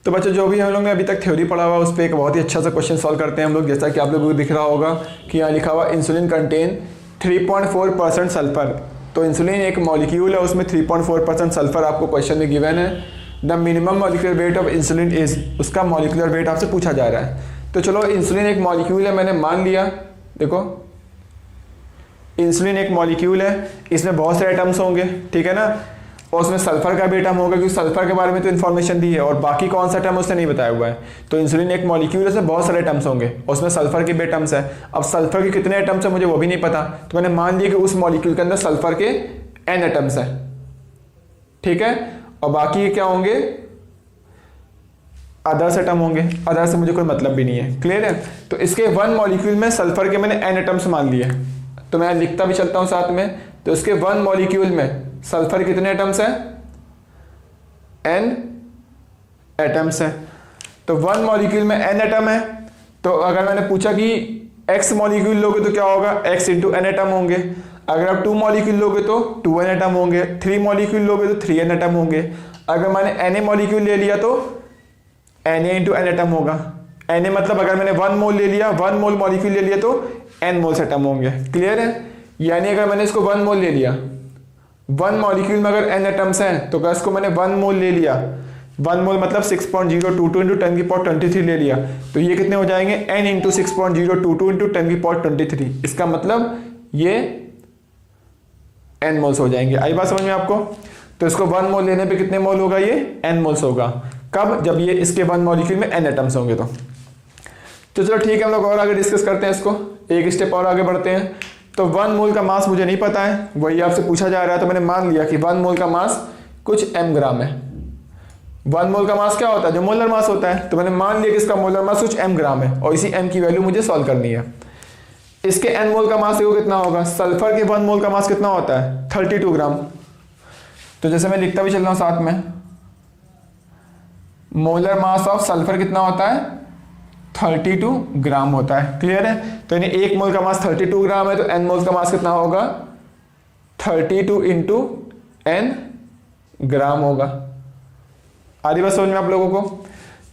तो बच्चों जो भी हम लोग ने अभी तक थ्योरी पढ़ा हुआ उस पर एक बहुत ही अच्छा सा क्वेश्चन सॉल्व करते हैं हम लोग। जैसा कि आप लोगों को दिख रहा होगा कि यहाँ लिखा हुआ इंसुलिन कंटेन 3.4% सल्फर। तो इंसुलिन एक मॉलिक्यूल है, उसमें 3.4% सल्फर आपको क्वेश्चन में गिवन है। The minimum molecular weight of insulin is, उसका मॉलिक्यूलर वेट आपसे पूछा जा रहा है। तो चलो इंसुलिन एक मॉलिक्यूल है, मैंने मान लिया। देखो इंसुलिन एक मॉलिक्यूल है, इसमें बहुत सारे एटम्स होंगे, ठीक है ना, और उसमें सल्फर का भी एटम होगा क्योंकि सल्फर के बारे में तो इन्फॉर्मेशन दी है और बाकी कौन सा एटम उसने नहीं बताया हुआ है। तो इंसुलिन एक मॉलिक्यूल है, उसमें बहुत सारे एटम्स होंगे और उसमें सल्फर के भी एटम्स है। अब सल्फर के कितने एटम्स है मुझे वो भी नहीं पता, तो मैंने मान लिया कि उस मॉलिक्यूल के अंदर सल्फर के n एटम्स है, ठीक है, और बाकी क्या होंगे, अदर्स एटम होंगे। अदर्स से मुझे कोई मतलब भी नहीं है, क्लियर है। तो इसके वन मॉलिक्यूल में सल्फर के मैंने n एटम्स मान लिए, तो मैं लिखता भी चलता हूं साथ में। तो इसके वन मॉलिक्यूल में सल्फर कितने एटम्स हैं, n एटम्स हैं। तो वन मॉलिक्यूल में n एटम है, तो अगर मैंने पूछा कि x मॉलिक्यूल लोगे तो क्या होगा, x इंटू n एटम होंगे। अगर आप 2 मॉलिक्यूल लोगे तो 2n एटम होंगे, 3 मॉलिक्यूल लोगे तो 3n एटम होंगे। अगर मैंने na मॉलिक्यूल ले लिया तो na इंटू n एटम होगा। na मतलब अगर मैंने 1 मोल ले लिया, 1 मोल मॉलिक्यूल ले लिया तो n मोल्स एटम होंगे, क्लियर है। यानी अगर मैंने इसको 1 मोल ले लिया, 1 मॉलिक्यूल में अगर n एटम्स हैं तो इसको मैंने 1 मोल ले लिया, 1 मोल मतलब 6.022 इंटू 10⁻23 ले लिया, तो ये कितने हो जाएंगे, n इंटू 6.022 इंटू 10⁻23। इसका मतलब ये n मोल्स हो जाएंगे। आई बात समझ में आपको। तो इसको 1 मोल लेने पे कितने मोल होगा, ये n मोल्स होगा। कब, जब ये इसके 1 मॉलिक्यूल में n एटम्स होंगे। तो चलो ठीक है, हम लोग और आगे डिस्कस करते हैं इसको, एक स्टेप और आगे बढ़ते हैं। तो 1 मोल का मास मुझे नहीं पता है, वही आपसे पूछा जा रहा है, तो मैंने मान लिया कि 1 मोल का मास कुछ m ग्राम है। 1 मोल का मास क्या होता है, जो मोलर मास होता है, तो मैंने मान लिया कि इसका मोलर मास कुछ m ग्राम है और इसी m की वैल्यू मुझे सॉल्व करनी है। इसके n मोल का मास देखो कितना होगा, सल्फर के 1 मोल का मास कितना होता है, 32 ग्राम। तो जैसे मैं लिखता भी चल रहा हूं साथ में, मोलर मास ऑफ सल्फर कितना होता है, 32 ग्राम होता है, क्लियर है। तो यानी 1 मोल का मास 32 ग्राम है, तो n मोल का मास कितना होगा, 32 इंटू n ग्राम होगा। आ रही बात समझ में आप लोगों को।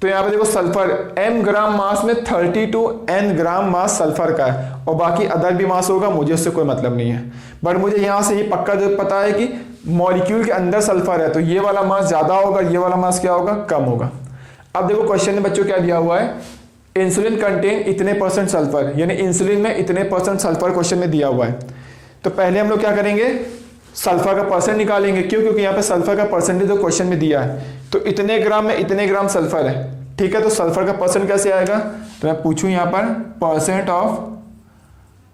तो यहाँ पे देखो सल्फर m ग्राम मास में 32 n ग्राम मास सल्फर का है और बाकी अदर भी मास होगा, मुझे उससे कोई मतलब नहीं है। बट मुझे यहाँ से ये पक्का जो पता है कि मॉलिक्यूल के अंदर सल्फर है, तो ये वाला मास ज्यादा होगा, ये वाला मास क्या होगा, कम होगा। अब देखो क्वेश्चन में बच्चों क्या दिया हुआ है, इंसुलिन कंटेन इतने % सल्फर, यानी इंसुलिन में इतने % सल्फर क्वेश्चन में दिया हुआ है। तो पहले हम लोग क्या करेंगे, सल्फर का परसेंट निकालेंगे। क्यों, क्योंकि यहाँ पे सल्फर का परसेंटेज जो क्वेश्चन में दिया है, तो इतने ग्राम में इतने ग्राम सल्फर है, ठीक है। तो सल्फर का परसेंट कैसे आएगा, तो मैं पूछूं यहाँ पर परसेंट ऑफ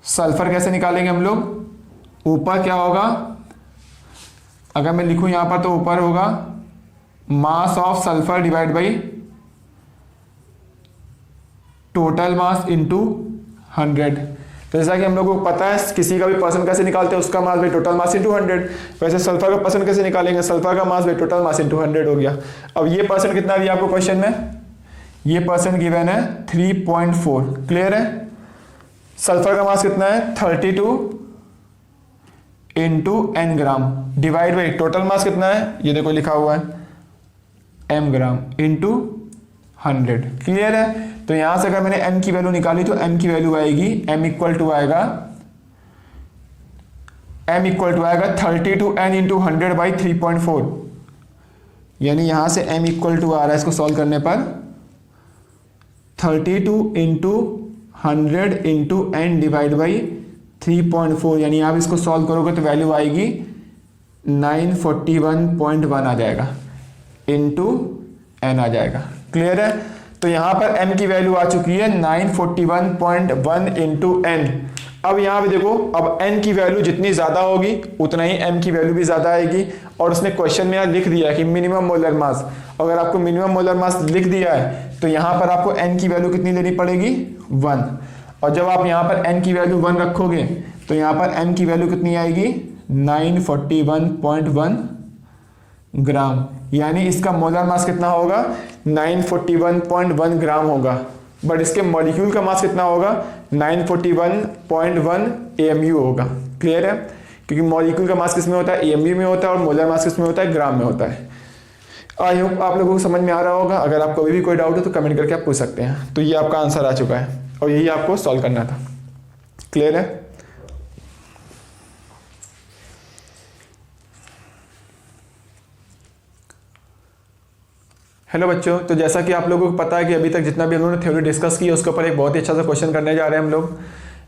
सल्फर कैसे निकालेंगे हम लोग। ऊपर क्या होगा, अगर मैं लिखूं यहाँ पर तो ऊपर होगा mass of sulphur divide by total mass into 100। तो जैसा कि हम लोगों को पता है किसी का भी परसेंट कैसे निकालते हैं, उसका mass by total mass into 100। वैसे सल्फर का परसेंट कैसे निकालेंगे, सल्फर का mass by total mass into 100 हो गया। अब ये परसेंट कितना दिया आपको क्वेश्चन में, ये परसेंट गिवन है 3.4, क्लियर है। सल्फर का मास कितना है, 32 into n gram divide by total मास कितना है, ये देखो लिखा हुआ है m ग्राम इंटू 100, क्लियर है। तो यहां से अगर मैंने m की वैल्यू निकाली तो m की वैल्यू आएगी, m इक्वल टू आएगा 32n इंटू 100 बाई 3.4, यानी यहां से m इक्वल टू आ रहा है इसको सॉल्व करने पर 32 into 100 into n divide by 3.4, यानी आप इसको सॉल्व करोगे तो वैल्यू आएगी 941.1 आ जाएगा इंटू n आ जाएगा, क्लियर है। तो यहां पर m की वैल्यू आ चुकी है 941.1 इंटू n। अब यहां पे देखो, अब n की वैल्यू जितनी ज्यादा होगी उतना ही m की वैल्यू भी ज्यादा आएगी। और उसने क्वेश्चन में यहाँ लिख दिया है कि मिनिमम मोलर मास, अगर आपको मिनिमम मोलर मास लिख दिया है तो यहां पर आपको n की वैल्यू कितनी लेनी पड़ेगी, 1। और जब आप यहां पर n की वैल्यू 1 रखोगे तो यहां पर m की वैल्यू कितनी आएगी, 941.1 ग्राम, यानी इसका मोलर मास कितना होगा, 941.1 ग्राम होगा। बट इसके मॉलिक्यूल का मास कितना होगा, 941.1 AMU होगा, क्लियर है। क्योंकि मॉलिक्यूल का मास किस में होता है, AMU में होता है, और मोलर मास किस में होता है, ग्राम में होता है। आई होप आप लोगों को समझ में आ रहा होगा। अगर आपको अभी भी कोई डाउट हो तो कमेंट करके आप पूछ सकते हैं। तो ये आपका आंसर आ चुका है और यही आपको सॉल्व करना था। क्लियर है? हेलो बच्चों, तो जैसा कि आप लोगों को पता है कि अभी तक जितना भी हम लोगों ने थ्योरी डिस्कस की है उसके ऊपर एक बहुत ही अच्छा सा क्वेश्चन करने जा रहे हैं हम लोग।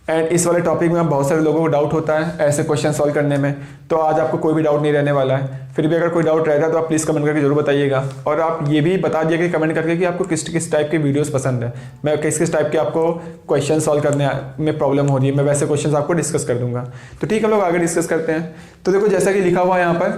एंड इस वाले टॉपिक में बहुत सारे लोगों को डाउट होता है ऐसे क्वेश्चन सॉल्व करने में, तो आज आपको कोई भी डाउट नहीं रहने वाला है। फिर भी अगर कोई डाउट रहता है तो आप प्लीज़ कमेंट करके जरूर बताइएगा। और आप ये भी बता दिए कि कमेंट करके कि आपको किस किस टाइप के वीडियोस पसंद है, मैं किस किस टाइप के आपको क्वेश्चन सॉल्व करने में प्रॉब्लम हो रही है, मैं वैसे क्वेश्चन आपको डिस्कस कर दूंगा। तो ठीक है, हम लोग आगे डिस्कस करते हैं। तो देखो जैसा कि लिखा हुआ है यहाँ पर,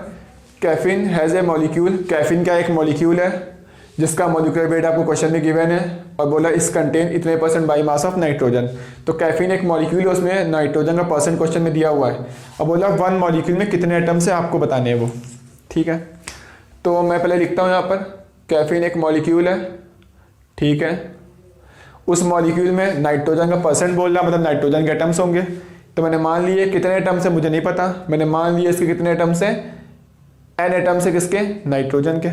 caffeine has a molecule. Caffeine का एक मॉलिक्यूल है जिसका मॉलिक्यूलर वेट आपको क्वेश्चन में गिवन है और बोला इस कंटेन इतने % बाई मास ऑफ नाइट्रोजन। तो कैफीन एक मॉलिक्यूल है, उसमें नाइट्रोजन का % क्वेश्चन में दिया हुआ है और बोला 1 मॉलिक्यूल में कितने एटम से आपको बताने हैं वो। ठीक है, तो मैं पहले लिखता हूँ यहाँ पर कैफीन एक मॉलिक्यूल है। ठीक है, उस मॉलिक्यूल में नाइट्रोजन का % बोल रहा, मतलब नाइट्रोजन के एटम्स होंगे। तो मैंने मान लिए कितने एटम्स से मुझे नहीं पता, मैंने मान लिए इसके कितने एटम्स से, n एटम्स से किसके, नाइट्रोजन के।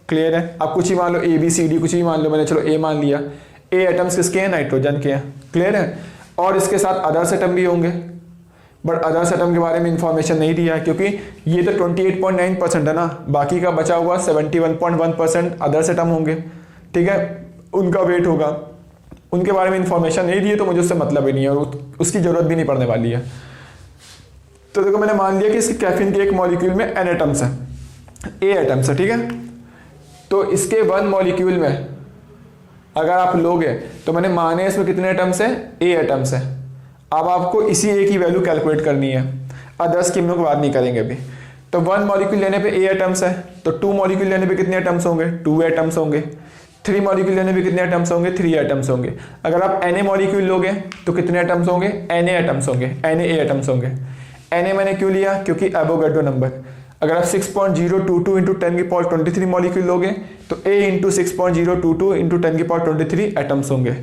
क्लियर है? आप कुछ ही मान लो, ABCD कुछ ही मान लो, मैंने चलो A मान लिया। A एटम्स किसके हैं, नाइट्रोजन के हैं। क्लियर है? और इसके साथ अदर्स एटम भी होंगे, बट अदर्स एटम के बारे में इंफॉर्मेशन नहीं दिया है क्योंकि ये तो 28.9% है ना, बाकी का बचा हुआ 71.1% अदर्स एटम होंगे। ठीक है, उनका वेट होगा, उनके बारे में इंफॉर्मेशन नहीं दी है तो मुझे उससे मतलब ही नहीं है और उसकी जरूरत भी नहीं पड़ने वाली है। तो देखो मैंने मान लिया कि इसके कैफीन के एक मॉलिक्यूल में n एटम्स है, A एटम्स है। ठीक है, तो इसके 1 मॉलिक्यूल में अगर आप लोगे तो मैंने माने इसमें कितने एटम्स हैं, A एटम्स है। अब आपको इसी A की वैल्यू कैलकुलेट करनी है, अदर्स की हम लोग बात नहीं करेंगे अभी। तो 1 मॉलिक्यूल लेने पे A एटम्स है, तो 2 मॉलिक्यूल लेने पे कितने एटम्स होंगे, 2 एटम्स होंगे। 3 मॉलिक्यूल लेने पे कितने एटम्स होंगे, 3 एटम्स होंगे। अगर आप Na मॉलिक्यूल लोगे तो कितने एटम्स होंगे, Na एटम्स होंगे, Na एटम्स होंगे। Na मैंने क्यों लिया, क्योंकि एवोगाड्रो नंबर। अगर आप 6.022 इंटू 10 की पावर 23 मॉलिक्यूल लोगे तो A इंटू 6.022 इंटू 10 की पावर 23 एटम्स होंगे।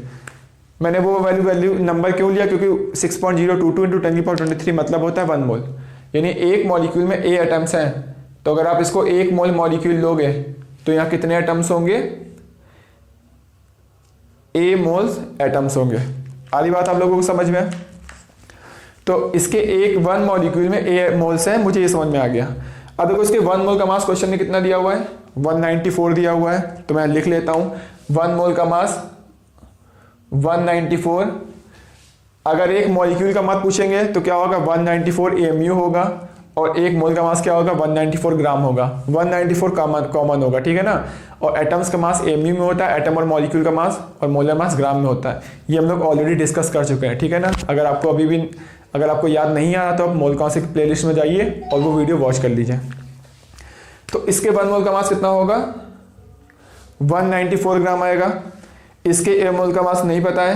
मैंने वो वैल्यू नंबर क्यों लिया, क्योंकि 6.022 इंटू 10 की पावर 23 मतलब होता है 1 मोल, यानी एक मॉलिक्यूल में A एटम्स हैं। तो अगर आप इसको 1 मोल मॉलिक्यूल लोगे तो यहाँ कितने एटम्स होंगे, A मोल्स एटम्स होंगे। आधी बात आप लोगों को समझ में? तो इसके 1 मॉलिक्यूल में A मोल्स है, मुझे ये समझ में आ गया। अब देखो इसके 1 मोल का मास क्वेश्चन में कितना दिया हुआ है, 194 दिया हुआ है। तो मैं लिख लेता हूं 1 मोल का मास 194। अगर एक मॉलिक्यूल का मास पूछेंगे तो क्या होगा, 194 AMU होगा और एक मोल का मास क्या होगा, 194 ग्राम होगा। 194 कॉमन होगा, ठीक है ना। और एटम्स का मास AMU में होता है, एटम और मॉलिक्यूल का मास, और मोलर मास ग्राम में होता है। ये हम लोग ऑलरेडी डिस्कस कर चुके हैं, ठीक है ना। अगर आपको याद नहीं आ रहा तो आप मोल कॉन्सेप्ट की प्लेलिस्ट में जाइए और वो वीडियो वॉच कर लीजिए। तो इसके 1 मोल का मास कितना होगा, 194 ग्राम आएगा। इसके A मोल का मास नहीं पता है,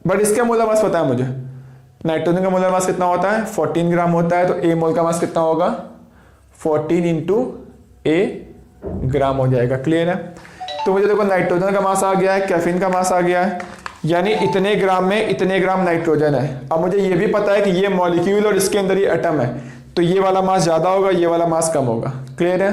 बट इसका मोलर मास पता है मुझे। नाइट्रोजन का मोलर मास कितना होता है, 14 ग्राम होता है। तो A मोल का मास कितना होगा, 14 इंटू A ग्राम हो जाएगा। क्लियर है? तो मुझे देखो नाइट्रोजन का मास आ गया है, कैफीन का मास आ गया है, यानी इतने ग्राम में इतने ग्राम नाइट्रोजन है। अब मुझे ये भी पता है कि ये मॉलिक्यूल और इसके अंदर ये एटम है, तो ये वाला मास ज़्यादा होगा, ये वाला मास कम होगा। क्लियर है?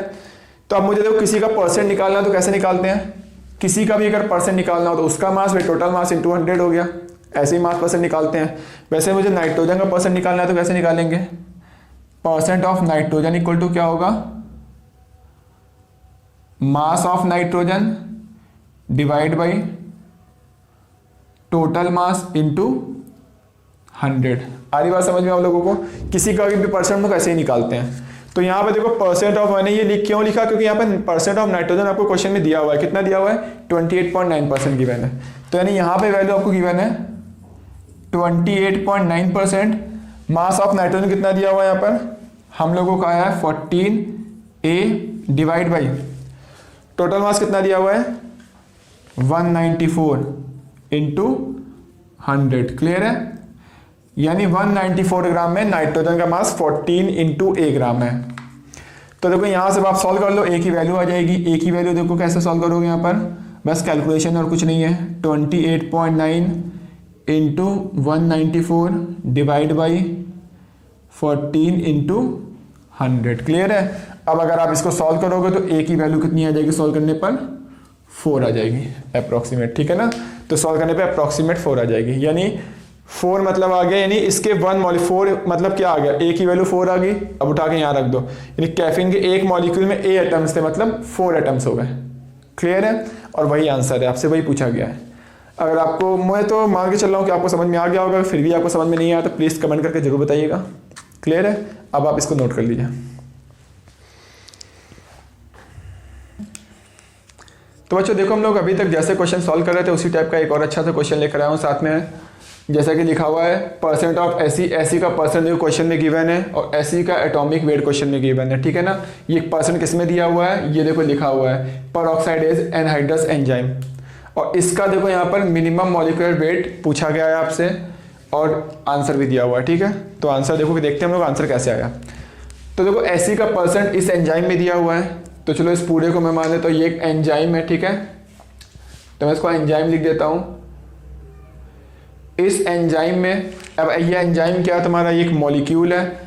तो अब मुझे देखो किसी का % निकालना है तो कैसे निकालते हैं, किसी का भी अगर % निकालना हो तो उसका मास वे टोटल मास इंटू 100 हो गया, ऐसे ही मास % निकालते हैं। वैसे मुझे नाइट्रोजन का % निकालना है तो कैसे निकालेंगे, % ऑफ नाइट्रोजन इक्वल टू क्या होगा, mass of nitrogen divide by total mass into 100। आ रही बात समझ में आप लोगों को? किसी का भी % लोग ऐसे ही निकालते हैं। तो यहाँ पे देखो % ऑफ, मैंने ये क्यों लिखा, क्योंकि यहाँ पे % ऑफ नाइट्रोजन आपको क्वेश्चन में दिया हुआ है। कितना दिया हुआ है, 28.9% गिवन है। तो यानी यहाँ पे वैल्यू आपको गिवन है 28.9%। मास ऑफ नाइट्रोजन कितना दिया हुआ है यहाँ पर, हम लोगों का है 14A डिवाइड बाई टोटल मास कितना दिया हुआ है, 194 इंटू 100। क्लियर है? यानी 194 ग्राम में नाइट्रोजन का मास 14 इंटू A ग्राम है। तो देखो यहाँ से आप सॉल्व कर लो, A की वैल्यू आ जाएगी। A की वैल्यू देखो कैसे सॉल्व करोगे यहाँ पर, बस कैलकुलेशन और कुछ नहीं है। 28.9 into 194 divide by 14 into 100। Clear है? अब अगर आप इसको सॉल्व करोगे तो ए की वैल्यू कितनी आ जाएगी सॉल्व करने पर? 4 आ जाएगी अप्रॉक्सीमेट, ठीक है ना। तो सॉल्व करने पे अप्रॉक्सीमेट 4 आ जाएगी, यानी 4 मतलब आ गया, यानी इसके 1 मॉलिक्यूल 4 मतलब क्या आ गया, ए की वैल्यू 4 आ गई। अब उठा के यहाँ रख दो, यानी कैफीन के एक मॉलिक्यूल में ए एटम्स थे, मतलब 4 एटम्स हो गए। क्लियर है, और वही आंसर है, आपसे वही पूछा गया है। अगर आपको, मैं तो मान के चल रहा हूँ कि आपको समझ में आ गया होगा, फिर भी आपको समझ में नहीं आया तो प्लीज़ कमेंट करके जरूर बताइएगा। क्लियर है, अब आप इसको नोट कर लीजिए। तो बच्चों देखो, हम लोग अभी तक जैसे क्वेश्चन सॉल्व कर रहे थे उसी टाइप का एक और अच्छा सा क्वेश्चन लेकर आया हूँ साथ में। जैसा कि लिखा हुआ है परसेंट ऑफ एसी का परसेंट क्वेश्चन में गिवन है, और एसी का एटॉमिक वेट क्वेश्चन में गिवन है, ठीक है ना। ये परसेंट किस में दिया हुआ है, ये देखो लिखा हुआ है पेरोक्साइडेज एनहाइड्रस एंजाइम, और इसका देखो यहाँ पर मिनिमम मॉलिक्यूलर वेट पूछा गया है आपसे, और आंसर भी दिया हुआ है, ठीक है। तो आंसर देखो कि देखते हैं हम लोग आंसर कैसे आया। तो देखो एसी का परसेंट इस एंजाइम में दिया हुआ है, तो चलो इस पूरे को मैं मान लेता हूँ ये एक एंजाइम है, ठीक है। तो मैं इसको एंजाइम लिख देता हूँ। इस एंजाइम में, अब ये एंजाइम क्या है तुम्हारा, ये एक मॉलिक्यूल है,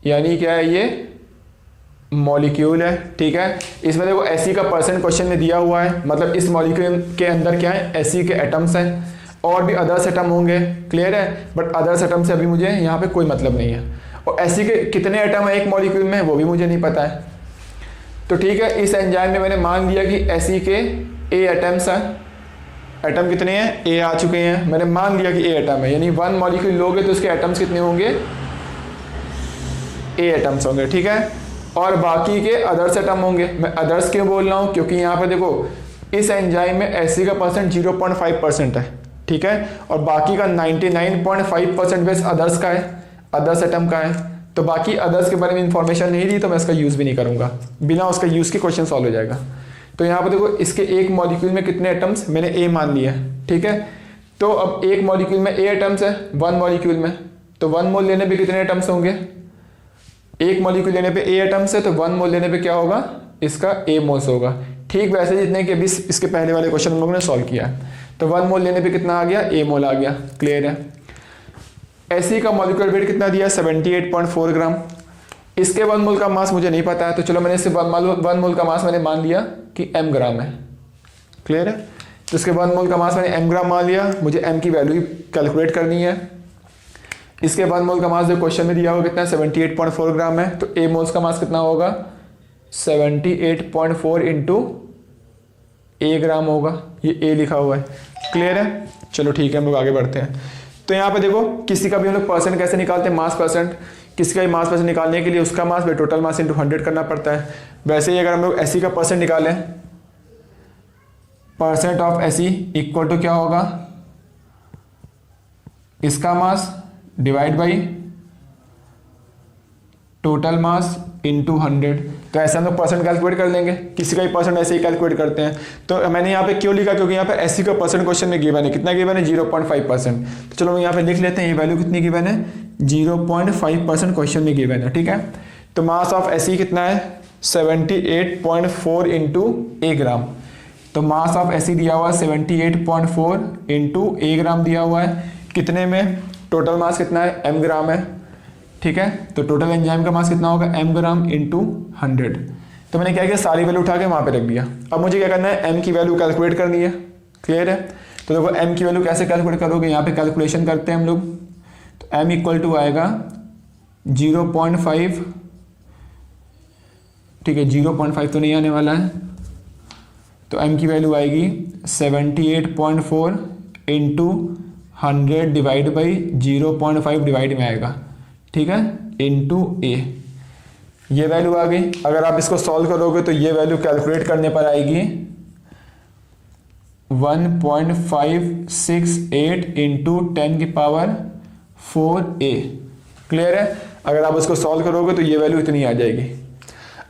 यानी क्या है, ये मॉलिक्यूल है, ठीक है। इसमें देखो एसी का परसेंट क्वेश्चन में दिया हुआ है, मतलब इस मॉलिक्यूल के अंदर क्या है, एसी के एटम्स हैं, और भी अदर्स एटम होंगे। क्लियर है, बट अदर्स एटम से अभी मुझे यहाँ पे कोई मतलब नहीं है, और एसी के कितने एटम है एक मॉलिक्यूल में वो भी मुझे नहीं पता है। तो ठीक है, इस एंजाइम में मैंने मान लिया कि एसी के ए एटम्स हैं। एटम कितने हैं, ए आ चुके हैं, मैंने मान लिया कि ए एटम है, यानी 1 मॉलिक्यूल लोगे तो उसके एटम्स कितने होंगे, ए एटम्स होंगे, ठीक है। और बाकी के अदर्स एटम होंगे। मैं अदर्स क्यों बोल रहा हूँ, क्योंकि यहाँ पे देखो इस एंजाइम में एसी का परसेंट 0.5% है, ठीक है, और बाकी का 99.5% बेस अदर्स का है, अदर्स एटम का है। तो बाकी अदर्स के बारे में इंफॉर्मेशन नहीं दी तो मैं इसका यूज़ भी नहीं करूँगा, बिना उसका यूज़ के क्वेश्चन सॉल्व हो जाएगा। तो यहाँ पर देखो इसके एक मॉलिक्यूल में कितने एटम्स, मैंने ए मान लिया, ठीक है। तो अब एक मॉलिक्यूल में ए एटम्स है 1 मॉलिक्यूल में, तो 1 मोल लेने पे कितने एटम्स होंगे, एक मॉलिक्यूल लेने पे ए एटम्स है, तो 1 मोल लेने पे क्या होगा, इसका ए मोल्स होगा। ठीक वैसे जितने कि अभी इसके पहले वाले क्वेश्चन हम लोगों ने सॉल्व किया है। तो 1 मोल लेने पे कितना आ गया, ए मोल आ गया। क्लियर है। एसी का मॉलिक्यूलर वेट कितना दिया, 78.4 ग्राम। इसके 1 मोल का मास मुझे नहीं पता है, तो चलो मैंने इससे 1 मोल का मास मैंने मान लिया कि m ग्राम है। क्लियर है, तो इसके 1 मोल का मास मैंने m ग्राम मान लिया, मुझे m की वैल्यू कैलकुलेट करनी है। इसके 1 मोल का मास जो क्वेश्चन में दिया होगा कितना, 78.4 ग्राम है, तो a मोल्स का मास कितना होगा, 78.4 इंटू a ग्राम होगा, ये a लिखा हुआ है। क्लियर है, चलो ठीक है, हम लोग आगे बढ़ते हैं। तो यहाँ पे देखो किसी का भी हम लोग परसेंट कैसे निकालते हैं, मास परसेंट, किसी का भी मास परसेंट निकालने के लिए उसका mass by total mass into 100 करना पड़ता है। वैसे ही अगर हम लोग एसी का परसेंट निकालें, percent of AC equal to क्या होगा, इसका mass divide by total mass into 100। तो ऐसे हम लोग परसेंट कैलकुलेट कर लेंगे, किसी का भी परसेंट ऐसे ही कैलकुलेट करते हैं। तो मैंने यहाँ पे क्यों लिखा, क्योंकि यहाँ पे एसी का परसेंट क्वेश्चन में गिवन है, कितना गिवन है, 0.5%। तो चलो हम यहाँ पे लिख लेते हैं, ये वैल्यू कितनी गिवन है, 0.5% क्वेश्चन में गिवन है, ठीक है। तो मास ऑफ एसी कितना है, 78.4 इंटू ए ग्राम। तो मास ऑफ एसी दिया हुआ है 78.4 इंटू ए ग्राम दिया हुआ है, कितने में, टोटल मास कितना है, m ग्राम है, ठीक है। तो टोटल एंजाइम का मास कितना होगा, m ग्राम इंटू 100। तो मैंने क्या किया, सारी वैल्यू उठा के वहाँ पे रख दिया। अब मुझे क्या करना है, m की वैल्यू कैलकुलेट करनी है। क्लियर है, तो देखो m की वैल्यू कैसे कैलकुलेट करोगे, यहाँ पे कैलकुलेशन करते हैं हम लोग। तो m इक्वल टू आएगा 0.5, ठीक है, 0.5 तो नहीं आने वाला है, तो m की वैल्यू आएगी 78.4 इंटू 100 डिवाइड बाई 0.5 डिवाइड में आएगा, ठीक है, इंटू ए। ये वैल्यू आ गई। अगर आप इसको सॉल्व करोगे तो ये वैल्यू कैलकुलेट करने पर आएगी 1.568 इंटू 10 की पावर 4a। क्लियर है, अगर आप इसको सॉल्व करोगे तो ये वैल्यू इतनी आ जाएगी।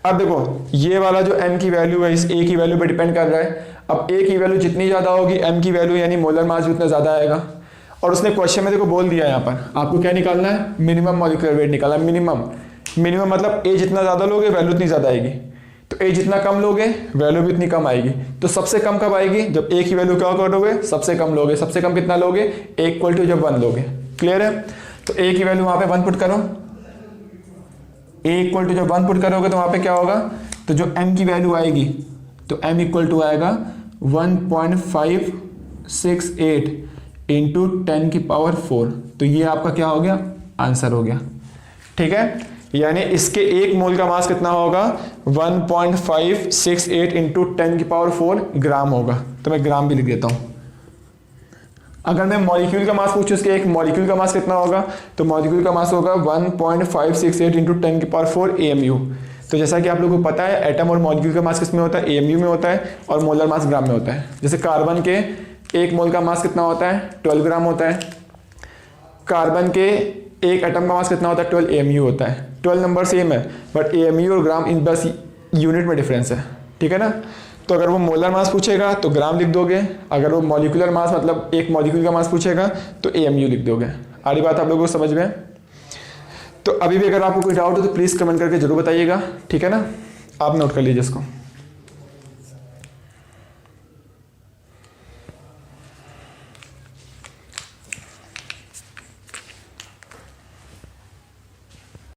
अब देखो ये वाला जो m की वैल्यू है इस a की वैल्यू पे डिपेंड कर रहा है। अब a की वैल्यू जितनी ज़्यादा होगी m की वैल्यू यानी मोलर मास भी उतना ज़्यादा आएगा। और उसने क्वेश्चन में देखो बोल दिया यहाँ पर आपको क्या निकालना है, मिनिमम मॉलिक्यूलर वेट निकालना है। मिनिमम मतलब a जितना ज़्यादा लोगे वैल्यू उतनी ज़्यादा आएगी, तो a जितना कम लोगे वैल्यू भी उतनी कम आएगी। तो सबसे कम कब आएगी, जब a की वैल्यू क्या करोगे, सबसे कम लोगे। सबसे कम कितना लोगे, a इक्वल टू जब 1 लोगे। क्लियर है, तो a की वैल्यू वहाँ पे 1 पुट करो, ए इक्वल टू जब 1 पुट करोगे तो वहाँ पे क्या होगा, तो जो m की वैल्यू आएगी तो m इक्वल टू आएगा 1.568 इंटू 10 की पावर 4। तो ये आपका क्या हो गया, आंसर हो गया। ठीक है, यानी इसके एक मोल का मास कितना होगा, 1.568 इंटू 10 की पावर 4 ग्राम होगा। तो मैं ग्राम भी लिख देता हूं। अगर मैं मॉलिक्यूल का मास पूछूं इसके एक मॉलिक्यूल का मास कितना होगा, तो मॉलिक्यूल का मास होगा 1.568 इंटू 10 की पावर 4 AMU। तो जैसा कि आप लोगों को पता है एटम और मॉलिक्यूल का मास किस में होता है, AMU में होता है, और मोलर मास ग्राम में होता है। जैसे कार्बन के एक मोल का मास कितना होता है, 12 ग्राम होता है। कार्बन के एक एटम का मास कितना होता है, 12 AMU होता है। 12 नंबर सेम है बट AMU और ग्राम इन बस यूनिट में डिफरेंस है। ठीक है ना, तो अगर वो मोलर मास पूछेगा तो ग्राम लिख दोगे, अगर वो मॉलिक्यूलर मास मतलब एक मॉलिक्यूल का मास पूछेगा तो AMU लिख दोगे। आरी बात आप लोगों को समझ में? तो अभी भी अगर आपको कोई डाउट हो तो प्लीज़ कमेंट करके जरूर बताइएगा। ठीक है ना, आप नोट कर लीजिए इसको।